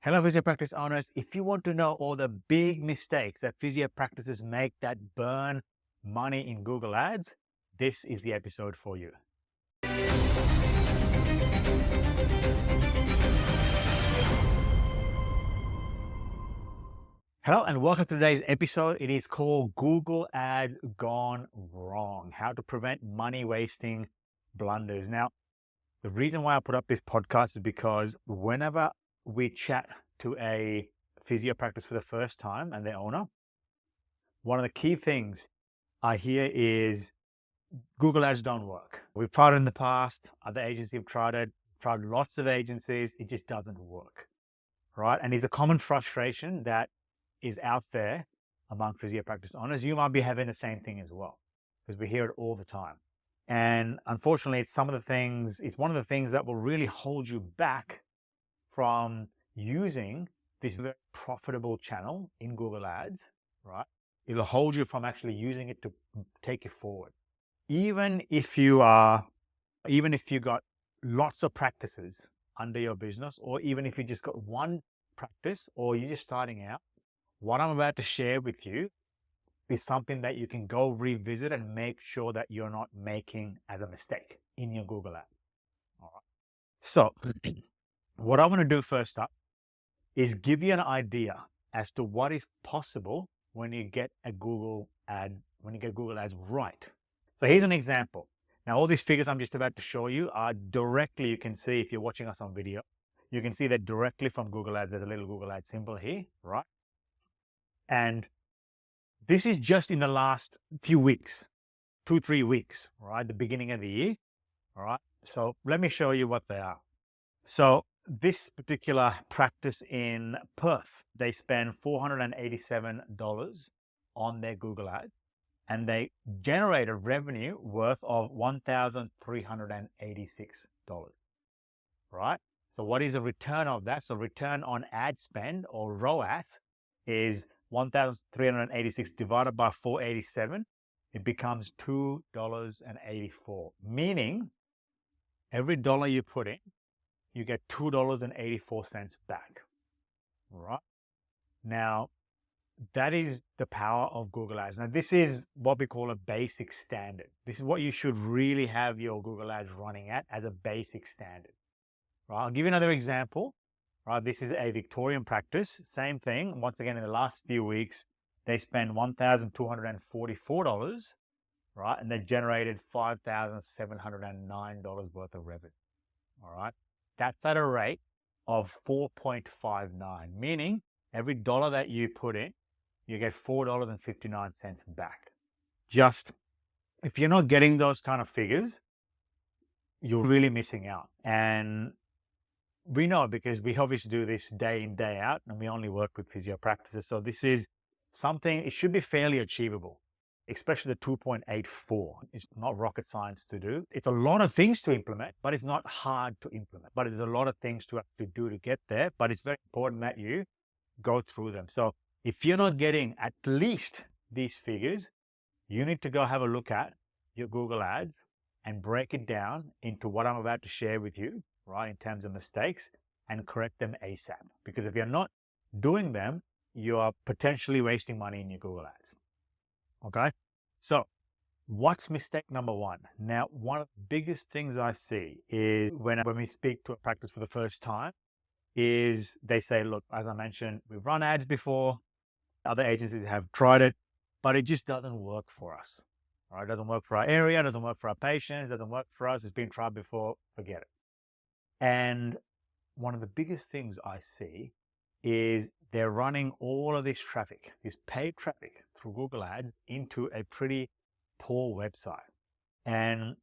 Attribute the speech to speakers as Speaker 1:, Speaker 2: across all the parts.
Speaker 1: Hello, physio practice owners. If you want to know all the big mistakes that physio practices make that burn money in Google Ads, this is the episode for you. Hello, and welcome to today's episode. It is called Google Ads Gone Wrong, How to Prevent Money Wasting Blunders. Now, the reason why I put up this podcast is because whenever we chat to a physio practice for the first time and their owner, one of the key things I hear is Google Ads don't work. We've tried it in the past. Other agencies have tried it, tried lots of agencies. It just doesn't work, right? And it's a common frustration that is out there among physio practice owners. You might be having the same thing as well, because we hear it all the time. And unfortunately, it's one of the things that will really hold you back from using this very profitable channel in Google Ads, right? It'll hold you from actually using it to take you forward. Even if you got lots of practices under your business, or even if you just got one practice or you're just starting out, what I'm about to share with you is something that you can go revisit and make sure that you're not making as a mistake in your Google ad. All right. So what I want to do first up is give you an idea as to what is possible when you get Google Ads right. So here's an example. Now, all these figures I'm just about to show you are directly, you can see if you're watching us on video, you can see that directly from Google Ads. There's a little Google Ads symbol here, right? And this is just in the last few weeks, 2-3 weeks, right? The beginning of the year, all right? So let me show you what they are. So this particular practice in Perth, they spend $487 on their Google Ads, and they generate a revenue worth of $1,386, right? So what is the return of that? So return on ad spend, or ROAS, is 1,386 divided by 487. It becomes $2.84, meaning every dollar you put in, you get $2.84 back, right? Now, that is the power of Google Ads. Now, this is what we call a basic standard. This is what you should really have your Google Ads running at as a basic standard. Right? I'll give you another example. Right? This is a Victorian practice. Same thing. Once again, in the last few weeks, they spend $1,244, right? And they generated $5,709 worth of revenue. All right. That's at a rate of 4.59, meaning every dollar that you put in, you get $4.59 back. Just if you're not getting those kind of figures, you're really missing out. And we know, because we obviously do this day in, day out, and we only work with physio practices. So this is something, it should be fairly achievable, especially the 2.84. It's not rocket science to do. It's a lot of things to implement, but it's not hard to implement. But there's a lot of things to actually do to get there, but it's very important that you go through them. So if you're not getting at least these figures, you need to go have a look at your Google Ads and break it down into what I'm about to share with you, right, in terms of mistakes, and correct them ASAP. Because if you're not doing them, you are potentially wasting money in your Google Ads. Okay? So what's mistake number one? Now, one of the biggest things I see is when we speak to a practice for the first time, is they say, look, as I mentioned, we've run ads before, other agencies have tried it, but it just doesn't work for us. Right? It doesn't work for our area, it doesn't work for our patients, it doesn't work for us, it's been tried before, forget it. And one of the biggest things I see is they're running all of this traffic, this paid traffic through Google Ads, into a pretty poor website. And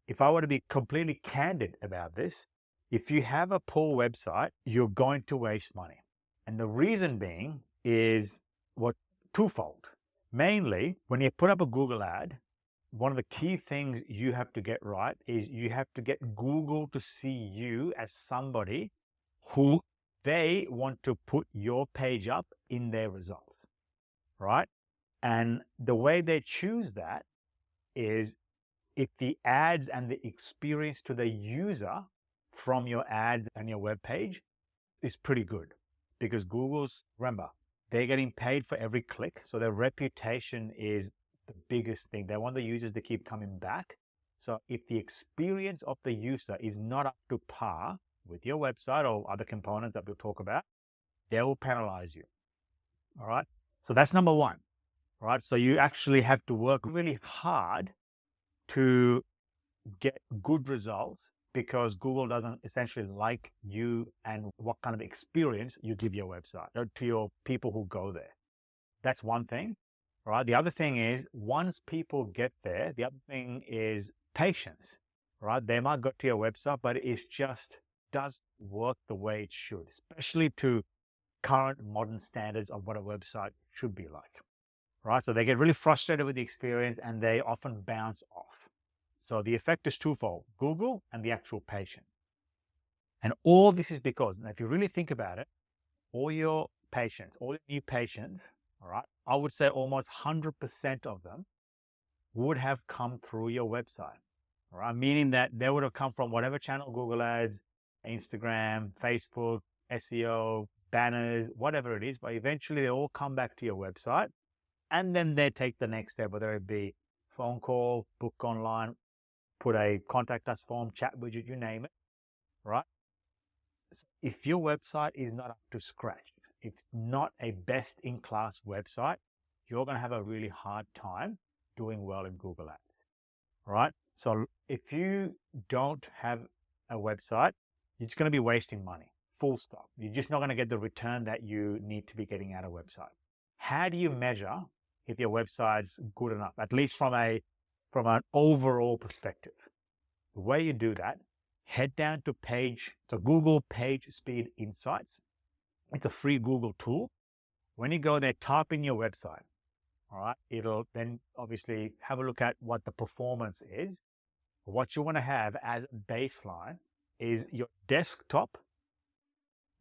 Speaker 1: if I were to be completely candid about this, if you have a poor website, you're going to waste money. And the reason being is twofold. Mainly, when you put up a Google ad, one of the key things you have to get right is you have to get Google to see you as somebody who they want to put your page up in their results, right? And the way they choose that is if the ads and the experience to the user from your ads and your web page is pretty good. because remember, they're getting paid for every click. So their reputation is the biggest thing. They want the users to keep coming back. So if the experience of the user is not up to par with your website or other components that we'll talk about, they will penalize you. All right. So that's number one. All right. So you actually have to work really hard to get good results, because Google doesn't essentially like you and what kind of experience you give your website or to your people who go there. That's one thing, right? The other thing is, once people get there, the other thing is patience, right? They might go to your website, but it just doesn't work the way it should, especially to current modern standards of what a website should be like, right? So they get really frustrated with the experience and they often bounce off. So the effect is twofold: Google and the actual patient. And all this is because, and if you really think about it, all your patients, all your new patients, all right, I would say almost 100% of them would have come through your website, all right? Meaning that they would have come from whatever channel, Google Ads, Instagram, Facebook, SEO, banners, whatever it is, but eventually they all come back to your website, and then they take the next step, whether it be phone call, book online, put a contact us form, chat widget, you name it, right? So if your website is not up to scratch, it's not a best-in-class website, you're going to have a really hard time doing well in Google Ads, right? So if you don't have a website, you're just going to be wasting money, full stop. You're just not going to get the return that you need to be getting out of a website. How do you measure if your website's good enough, at least from an overall perspective? The way you do that, head down to Google Page Speed Insights. It's a free Google tool. When you go there, type in your website. All right. It'll then obviously have a look at what the performance is. What you want to have as a baseline is your desktop.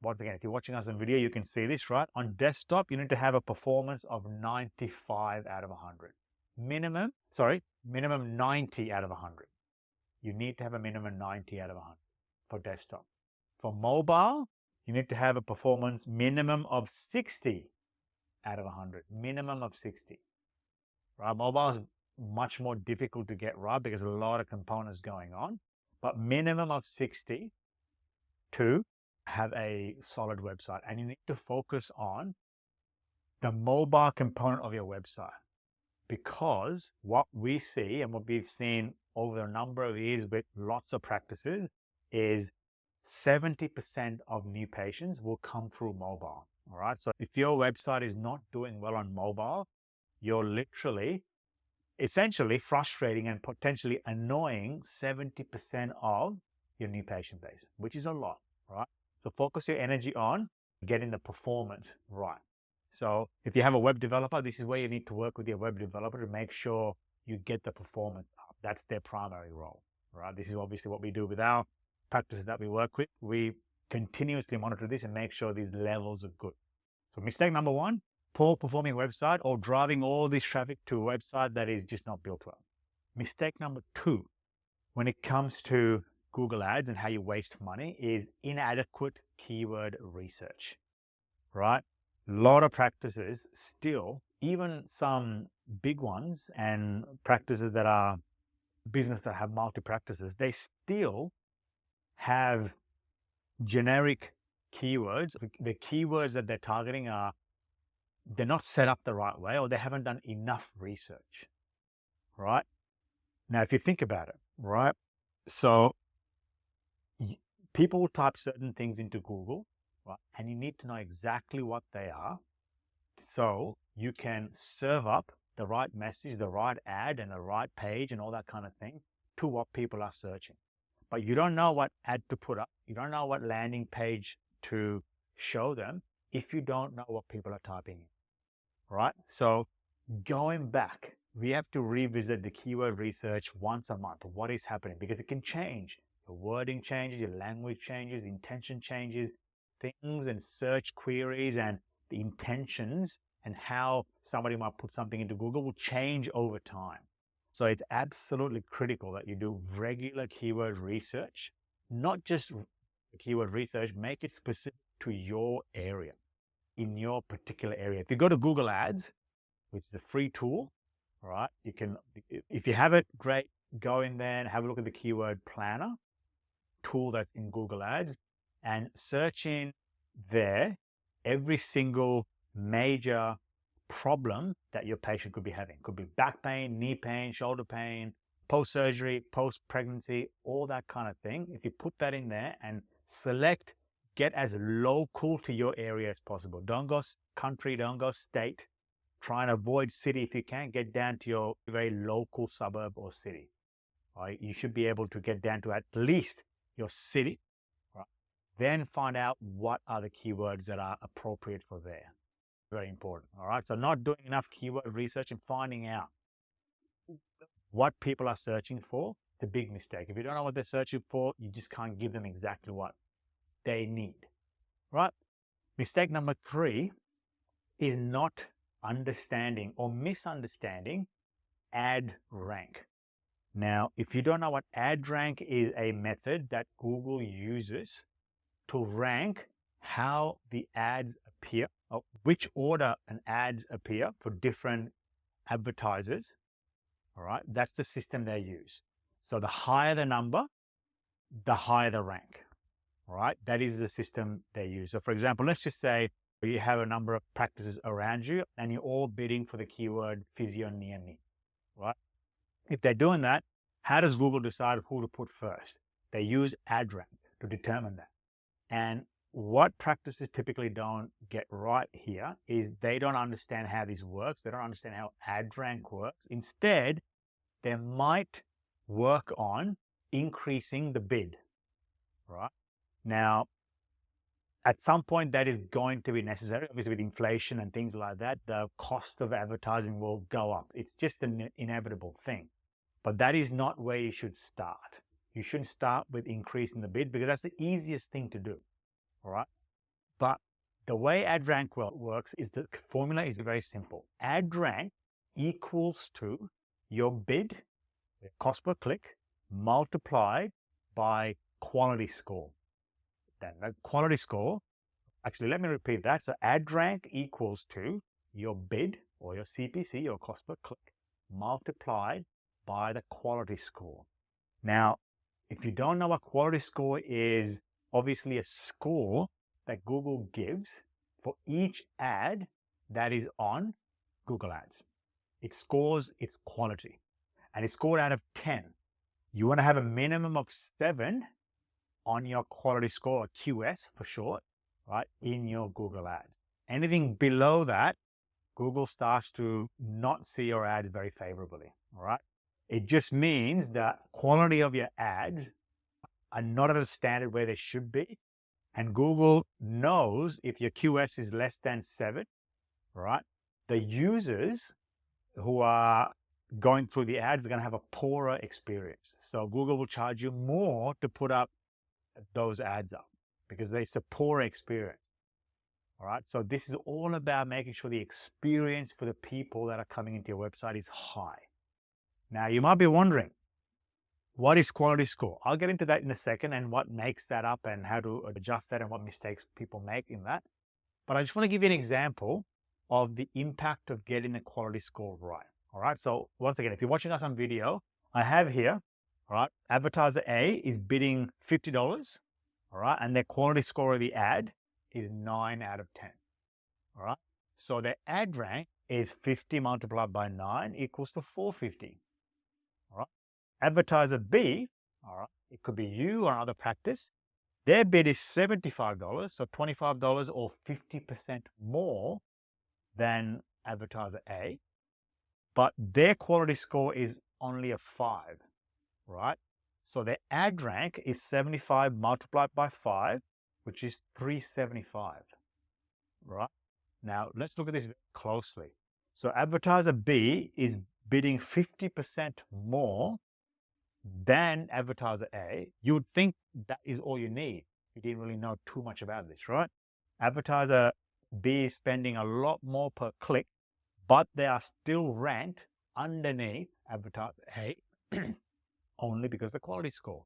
Speaker 1: Once again, if you're watching us on video, you can see this, right? On desktop, you need to have a performance of 95 out of 100. Minimum 90 out of 100. You need to have a minimum 90 out of 100 for desktop. For mobile, you need to have a performance minimum of 60 out of 100. Minimum of 60. Right? Mobile is much more difficult to get right because there's a lot of components going on, but minimum of 60 to have a solid website. And you need to focus on the mobile component of your website, because what we see and what we've seen over a number of years with lots of practices is 70% of new patients will come through mobile. All right. So if your website is not doing well on mobile, you're essentially frustrating and potentially annoying 70% of your new patient base, which is a lot, right? So focus your energy on getting the performance right. So if you have a web developer, this is where you need to work with your web developer to make sure you get the performance up. That's their primary role, right? This is obviously what we do with our practices that we work with. We continuously monitor this and make sure these levels are good. So mistake number one, poor performing website or driving all this traffic to a website that is just not built well. Mistake number two, when it comes to Google Ads and how you waste money, is inadequate keyword research, right? A lot of practices still, even some big ones and practices that are business that have multi-practices, they still have generic keywords. The keywords that they're targeting they're not set up the right way, or they haven't done enough research, right? Now, if you think about it, right? So people will type certain things into Google, right? And you need to know exactly what they are so you can serve up the right message, the right ad, and the right page and all that kind of thing to what people are searching. But you don't know what ad to put up. You don't know what landing page to show them if you don't know what people are typing in, right? So going back, we have to revisit the keyword research once a month. What is happening? Because it can change. Your wording changes, your language changes, intention changes, things and search queries and the intentions and how somebody might put something into Google will change over time. So it's absolutely critical that you do regular keyword research, not just keyword research, make it specific to your area. in your particular area. If you go to Google Ads, which is a free tool, all right, you can, if you have it, great, go in there and have a look at the keyword planner tool that's in Google Ads and search in there every single major problem that your patient could be having. Could be back pain, knee pain, shoulder pain, post-surgery, post-pregnancy, all that kind of thing. If you put that in there and select, get as local to your area as possible. Don't go country, don't go state. Try and avoid city if you can. Get down to your very local suburb or city. Right? You should be able to get down to at least your city. Right? Then find out what are the keywords that are appropriate for there. Very important. All right. So not doing enough keyword research and finding out what people are searching for, it's a big mistake. If you don't know what they're searching for, you just can't give them exactly what they need. Right? Mistake number 3 is not understanding or misunderstanding ad rank. Now, if you don't know what ad rank is, a method that Google uses to rank how the ads appear, or which order an ads appear for different advertisers. All right, that's the system they use. So the higher the number, the higher the rank. All right, that is the system they use. So for example, let's just say you have a number of practices around you and you're all bidding for the keyword physio near me, right? If they're doing that, how does Google decide who to put first? They use ad rank to determine that. And what practices typically don't get right here is they don't understand how this works. They don't understand how ad rank works. Instead, they might work on increasing the bid, right? Now, at some point that is going to be necessary. Obviously with inflation and things like that, the cost of advertising will go up. It's just an inevitable thing. But that is not where you should start. You shouldn't start with increasing the bid because that's the easiest thing to do. All right. But the way ad rank works is the formula is very simple. Ad rank equals to your bid, the cost per click, multiplied by quality score. Then the quality score, actually, let me repeat that. So ad rank equals to your bid or your CPC, your cost per click, multiplied by the quality score. Now, if you don't know what quality score is, obviously a score that Google gives for each ad that is on Google Ads. It scores its quality and it's scored out of 10. You want to have a minimum of 7 on your quality score, or QS for short, right, in your Google Ads. Anything below that, Google starts to not see your ads very favorably, all right? It just means that quality of your ads are not at a standard where they should be. And Google knows if your QS is less than 7, right, the users who are going through the ads are going to have a poorer experience. So Google will charge you more to put up those ads up because it's a poor experience. All right. So this is all about making sure the experience for the people that are coming into your website is high. Now you might be wondering, what is quality score? I'll get into that in a second and what makes that up and how to adjust that and what mistakes people make in that. But I just want to give you an example of the impact of getting the quality score right. All right. So once again, if you're watching us on video, I have here, all right, advertiser A is bidding $50, all right, and their quality score of the ad is 9 out of 10, all right? So their ad rank is 50 multiplied by 9 equals to 450, all right? Advertiser B, all right, it could be you or another practice, their bid is $75, so $25 or 50% more than advertiser A, but their quality score is only a 5, right? So their ad rank is 75 multiplied by 5, which is 375, right? Now, let's look at this closely. So advertiser B is bidding 50% more than advertiser A. You would think that is all you need. You didn't really know too much about this, right? Advertiser B is spending a lot more per click, but they are still ranked underneath advertiser A only because of the quality score,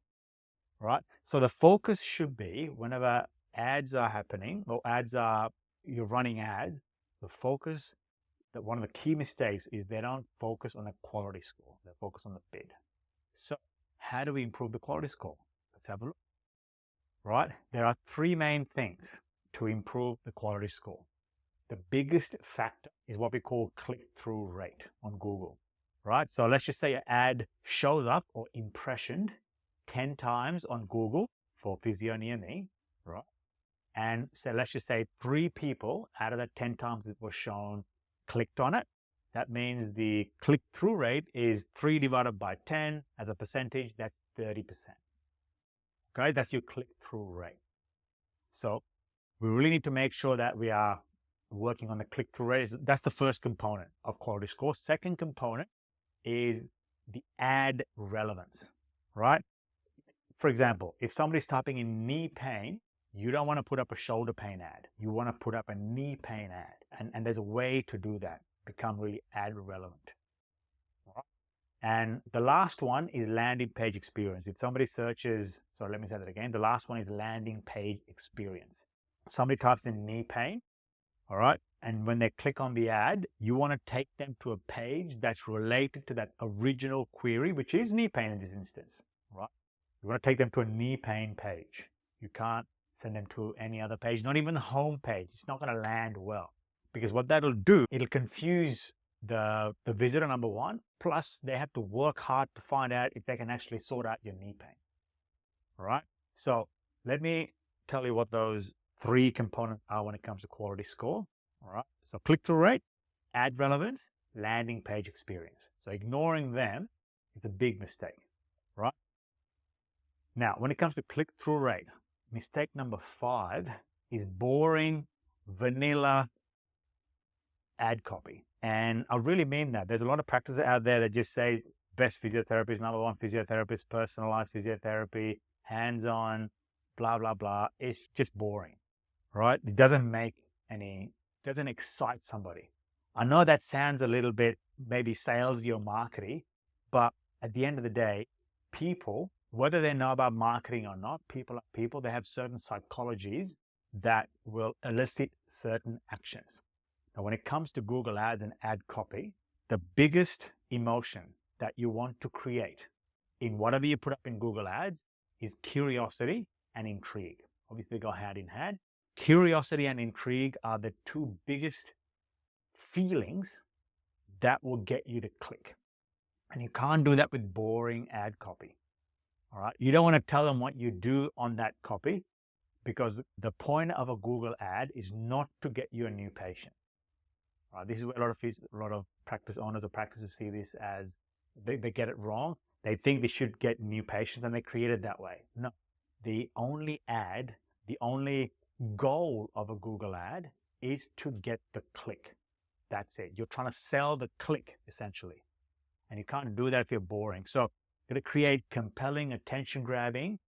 Speaker 1: right? So the focus should be whenever ads are happening or ads are you're running ads, one of the key mistakes is they don't focus on the quality score. They focus on the bid. So how do we improve the quality score? Let's have a look. Right? There are three main things to improve the quality score. The biggest factor is what we call click-through rate on Google, right? So let's just say your ad shows up or impressioned 10 times on Google for Physio near me, right? And so let's just say 3 people out of the 10 times it was shown clicked on it. That means the click-through rate is 3 divided by 10 as a percentage, that's 30%. Okay, that's your click-through rate. So we really need to make sure that we are working on the click-through rate. That's the first component of quality score. Second component is the ad relevance, right? For example, if somebody's typing in knee pain, you don't want to put up a shoulder pain ad. You want to put up a knee pain ad. And there's a way to do that, become really ad relevant. Right? And the last one is landing page experience. If somebody searches, so let me say that again. The last one is landing page experience. Somebody types in knee pain, all right? And when they click on the ad, you want to take them to a page that's related to that original query, which is knee pain in this instance, right? You want to take them to a knee pain page. You can't send them to any other page, not even the home page. It's not going to land well, because what that'll do, it'll confuse the visitor, number one, plus they have to work hard to find out if they can actually sort out your knee pain, all right? So let me tell you what those 3 components are when it comes to quality score. All right. So click-through rate, ad relevance, landing page experience. So ignoring them is a big mistake, right? Now, when it comes to click-through rate, mistake number 5 is boring, vanilla ad copy. And I really mean that. There's a lot of practices out there that just say best physiotherapist, number 1 physiotherapist, personalized physiotherapy, hands-on, blah, blah, blah. It's just boring, right? It doesn't doesn't excite somebody. I know that sounds a little bit maybe salesy or markety, but at the end of the day, people, whether they know about marketing or not, people are people. They have certain psychologies that will elicit certain actions. Now, when it comes to Google Ads and ad copy, the biggest emotion that you want to create in whatever you put up in Google Ads is curiosity and intrigue. Obviously, they go hand in hand. Curiosity and intrigue are the 2 biggest feelings that will get you to click. And you can't do that with boring ad copy. All right. You don't want to tell them what you do on that copy, because the point of a Google ad is not to get you a new patient. All right. This is where a lot of practice owners or practices see this as they get it wrong. They think they should get new patients and they create it that way. No. The only goal of a Google ad is to get the click. That's it. You're trying to sell the click, essentially. And you can't do that if you're boring. So you're going to create compelling, attention-grabbing,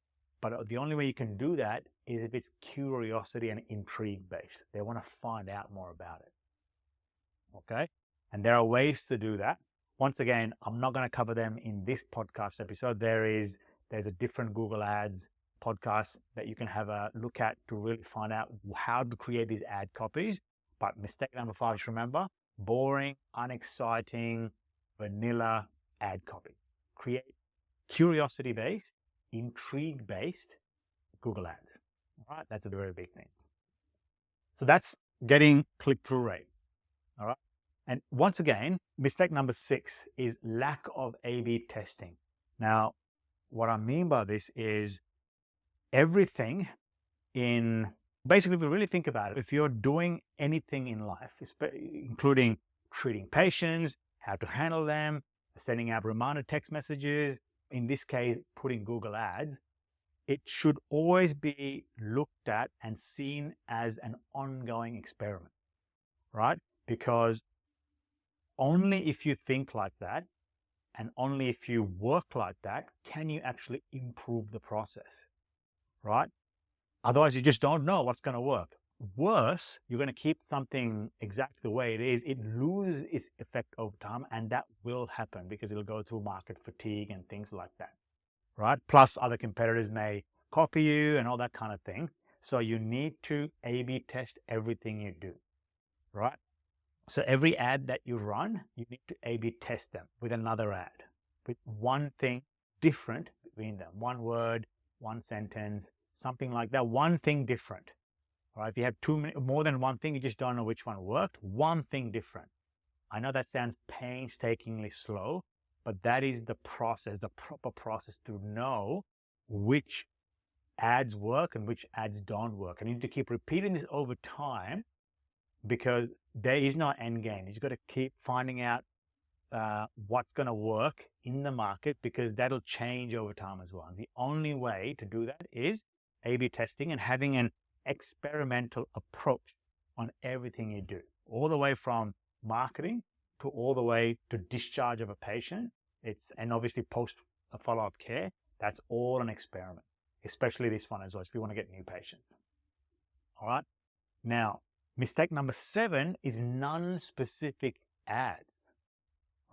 Speaker 1: but the only way you can do that is if it's curiosity and intrigue-based. They want to find out more about it. Okay? And there are ways to do that. Once again, I'm not going to cover them in this podcast episode. There's a different Google Ads podcast that you can have a look at to really find out how to create these ad copies. But mistake number 5 is, remember, boring, unexciting, vanilla ad copy. Create curiosity-based, intrigue-based Google Ads. All right, that's a very big thing. So that's getting click-through rate. All right. And once again, mistake number 6 is lack of A/B testing. Now, what I mean by this is everything basically, if you really think about it, if you're doing anything in life, including treating patients, how to handle them, sending out reminder text messages, in this case, putting Google Ads, it should always be looked at and seen as an ongoing experiment, right? Because only if you think like that and only if you work like that can you actually improve the process, right? Otherwise, you just don't know what's going to work. Worse, you're going to keep something exactly the way it is. It loses its effect over time, and that will happen because it'll go through market fatigue and things like that, right? Plus, other competitors may copy you and all that kind of thing. So you need to A/B test everything you do, right? So every ad that you run, you need to A/B test them with another ad, with one thing different between them. One word, one sentence, something like that. One thing different. All right. If you have more than one thing, you just don't know which one worked. One thing different. I know that sounds painstakingly slow, but that is the process, the proper process to know which ads work and which ads don't work. And you need to keep repeating this over time because there is no end game. You've got to keep finding out what's going to work in the market because that'll change over time as well. And the only way to do that is A/B testing and having an experimental approach on everything you do, all the way from marketing to all the way to discharge of a patient. And obviously post follow-up care. That's all an experiment, especially this one as well, if you want to get new patients. All right. Now, mistake number 7 is non-specific ads.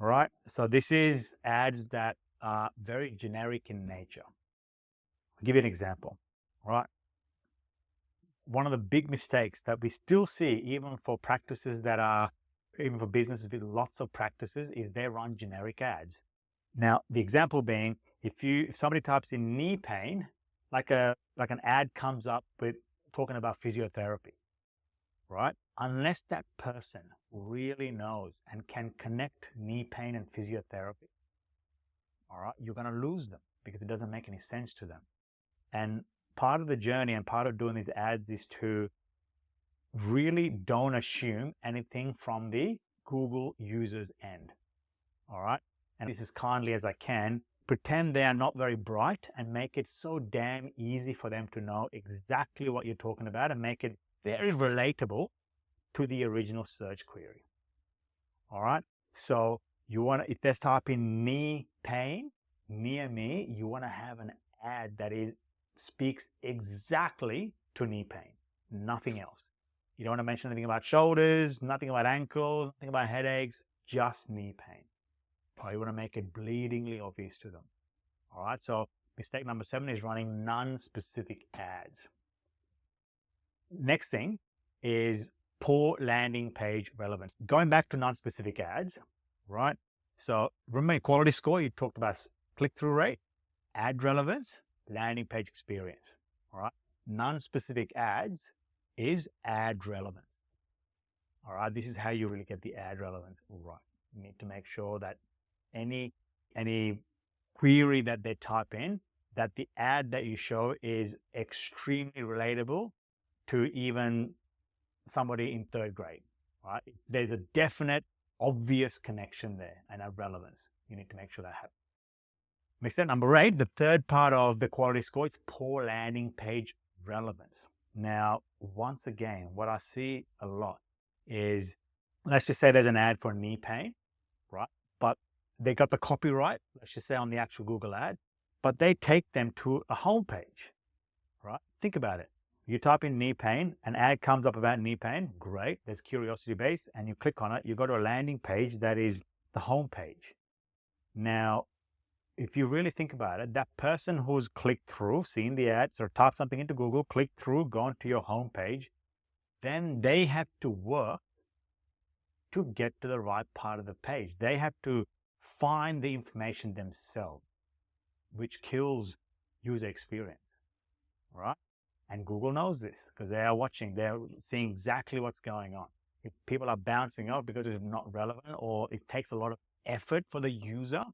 Speaker 1: All right. So this is ads that are very generic in nature. I'll give you an example. All right. One of the big mistakes that we still see, even for practices that are, even for businesses with lots of practices, is they run generic ads. Now, the example being, if somebody types in knee pain, like an ad comes up with talking about physiotherapy, right? Unless that person really knows and can connect knee pain and physiotherapy, all right, you're going to lose them because it doesn't make any sense to them. And part of the journey and part of doing these ads is to really don't assume anything from the Google user's end, all right? And this as kindly as I can, pretend they are not very bright and make it so damn easy for them to know exactly what you're talking about and make it very relatable to the original search query. All right. So you want to, if they type in knee pain near me, you want to have an ad that speaks exactly to knee pain, nothing else. You don't want to mention anything about shoulders, nothing about ankles, nothing about headaches, just knee pain. You want to make it bleedingly obvious to them. All right. So mistake number 7 is running non-specific ads. Next thing is poor landing page relevance. Going back to non-specific ads, right? So remember quality score, you talked about click-through rate, ad relevance, landing page experience, all right? Non-specific ads is ad relevance, all right? This is how you really get the ad relevance right. You need to make sure that any query that they type in, that the ad that you show is extremely relatable to even somebody in 3rd grade, right? There's a definite, obvious connection there and a relevance. You need to make sure that happens. Mistake number 8, the third part of the quality score, is poor landing page relevance. Now, once again, what I see a lot is, let's just say there's an ad for knee pain, right? But they got the copyright, let's just say on the actual Google ad, but they take them to a homepage, right? Think about it. You type in knee pain, an ad comes up about knee pain, great, there's curiosity based, and you click on it, you go to a landing page that is the home page. Now, if you really think about it, that person who's clicked through, seen the ads, or typed something into Google, clicked through, gone to your home page, then they have to work to get to the right part of the page. They have to find the information themselves, which kills user experience, right? And Google knows this because they are watching, they're seeing exactly what's going on. If people are bouncing out because it's not relevant, or it takes a lot of effort for the user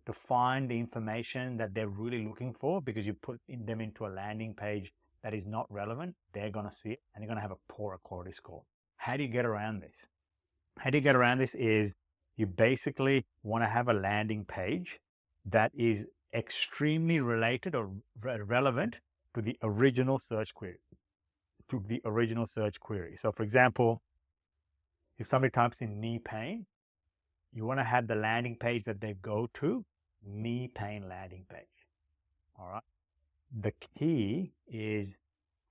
Speaker 1: to find the information that they're really looking for because you put them into a landing page that is not relevant, they're going to see it and you're going to have a poorer quality score. How do you get around this? How do you get around this is you basically want to have a landing page that is extremely related or relevant to the original search query. So for example, if somebody types in knee pain, you want to have the landing page that they go to, knee pain landing page. All right. The key is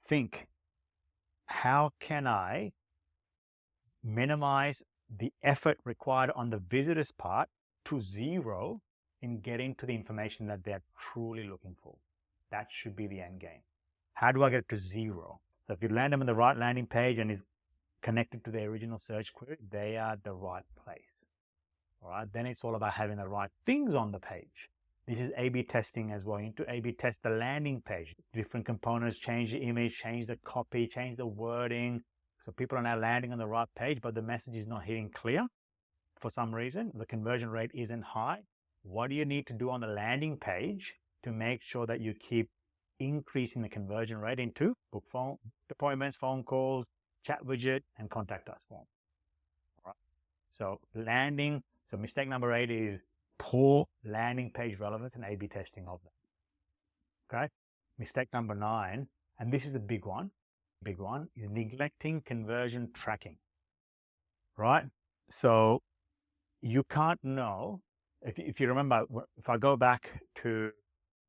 Speaker 1: think, how can I minimize the effort required on the visitor's part to 0 in getting to the information that they're truly looking for? That should be the end game. How do I get it to 0? So if you land them on the right landing page and is connected to the original search query, they are the right place. All right, then it's all about having the right things on the page. This is A/B testing as well. You need to A/B test the landing page. Different components, change the image, change the copy, change the wording. So people are now landing on the right page, but the message is not hitting clear for some reason. The conversion rate isn't high. What do you need to do on the landing page to make sure that you keep increasing the conversion rate into book phone appointments, phone calls, chat widget, and contact us form? All right. So mistake number 8 is poor landing page relevance and A/B testing of that. Okay. Mistake number 9, and this is a big one, is neglecting conversion tracking. Right. So you can't know, if you remember, if I go back to,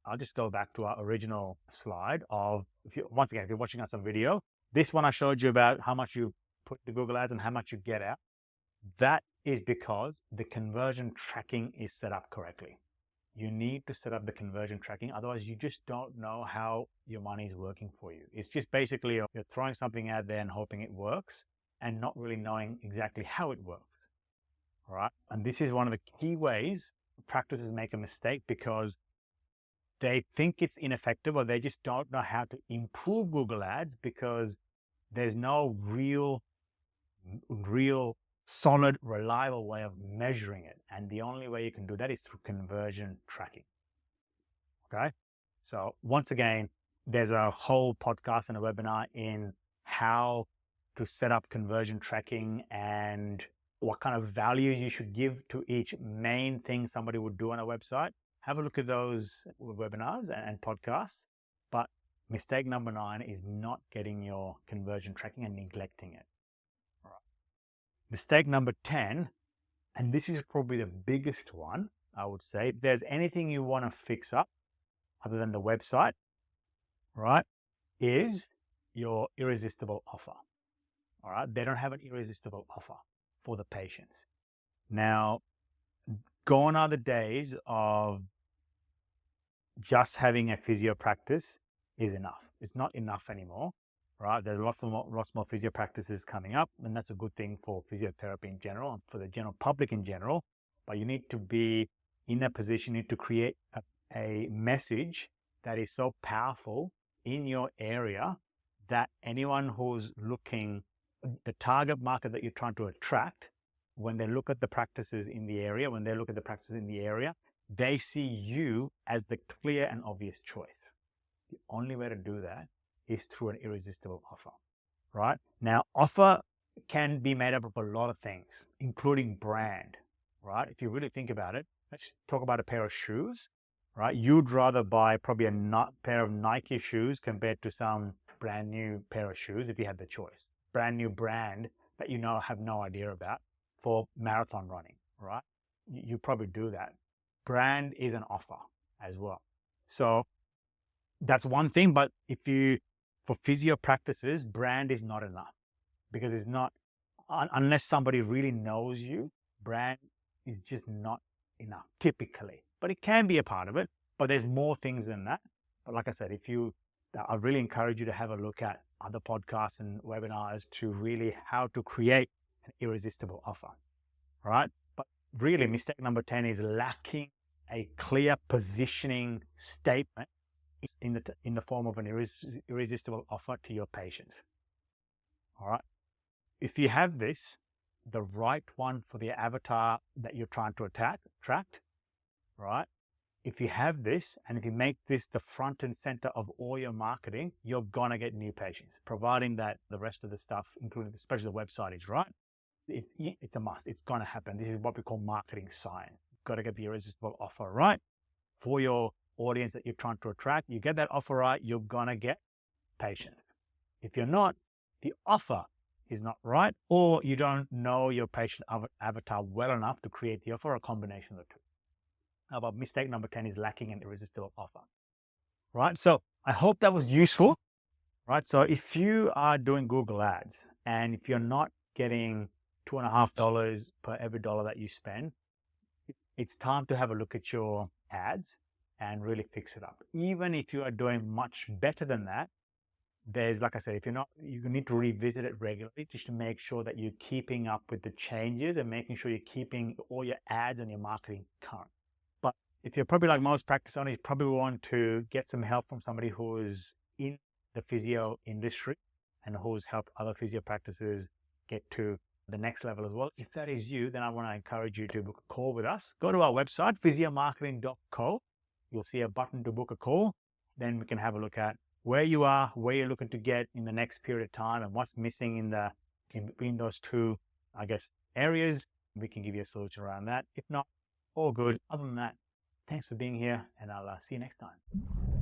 Speaker 1: I'll just go back to our original slide of, once again, if you're watching us on video, this one I showed you about how much you put the Google ads and how much you get out. That is because the conversion tracking is set up correctly. You need to set up the conversion tracking. Otherwise, you just don't know how your money is working for you. It's just basically you're throwing something out there and hoping it works and not really knowing exactly how it works. All right. And this is one of the key ways practices make a mistake, because they think it's ineffective, or they just don't know how to improve Google ads, because there's no real solid, reliable way of measuring it. And the only way you can do that is through conversion tracking. Okay. So once again, there's a whole podcast and a webinar in how to set up conversion tracking and what kind of value you should give to each main thing somebody would do on a website. Have a look at those webinars and podcasts. But mistake number 9 is not getting your conversion tracking and neglecting it. All right. Mistake number 10, and this is probably the biggest one, I would say. If there's anything you want to fix up other than the website, right, is your irresistible offer. All right. They don't have an irresistible offer for the patients. Now, gone are the days of just having a physio practice is enough. It's not enough anymore, right? There's lots more physio practices coming up, and that's a good thing for physiotherapy in general and for the general public in general. But you need to be in a position to create a message that is so powerful in your area that anyone who's looking, the target market that you're trying to attract, when they look at the practices in the area, they see you as the clear and obvious choice. The only way to do that is through an irresistible offer, right? Now, offer can be made up of a lot of things, including brand, right? If you really think about it, let's talk about a pair of shoes, right? You'd rather buy probably a pair of Nike shoes compared to some brand new pair of shoes if you had the choice. Brand new brand that you have no idea about for marathon running, right? You probably do that. Brand is an offer as well. So that's one thing, but for physio practices, brand is not enough, because it's not, unless somebody really knows you, brand is just not enough typically, but it can be a part of it, but there's more things than that. But like I said, I really encourage you to have a look at other podcasts and webinars to really how to create an irresistible offer, right? But really, mistake number 10 is lacking a clear positioning statement in the form of an irresistible offer to your patients. All right. If you have this, the right one for the avatar that you're trying to attract, right? If you have this, and if you make this the front and center of all your marketing, you're going to get new patients, providing that the rest of the stuff, including especially the website, is right. It's a must. It's going to happen. This is what we call marketing science. You've got to get the irresistible offer right for your audience that you're trying to attract. You get that offer right, you're going to get patients. If you're not, the offer is not right, or you don't know your patient avatar well enough to create the offer, or a combination of the two. But mistake number 10 is lacking an irresistible offer, right? So I hope that was useful, right? So if you are doing Google ads and if you're not getting $2.50 per every dollar that you spend, it's time to have a look at your ads and really fix it up. Even if you are doing much better than that, there's, like I said, if you're not, you need to revisit it regularly just to make sure that you're keeping up with the changes and making sure you're keeping all your ads and your marketing current. But if you're probably like most practice owners, you probably want to get some help from somebody who is in the physio industry and who's helped other physio practices get to the next level as well. If that is you, then I want to encourage you to book a call with us. Go to our website, physiomarketing.co. You'll see a button to book a call. Then we can have a look at where you are, where you're looking to get in the next period of time, and what's missing in between those two, I guess, areas. We can give you a solution around that. If not, all good. Other than that, thanks for being here, and I'll see you next time.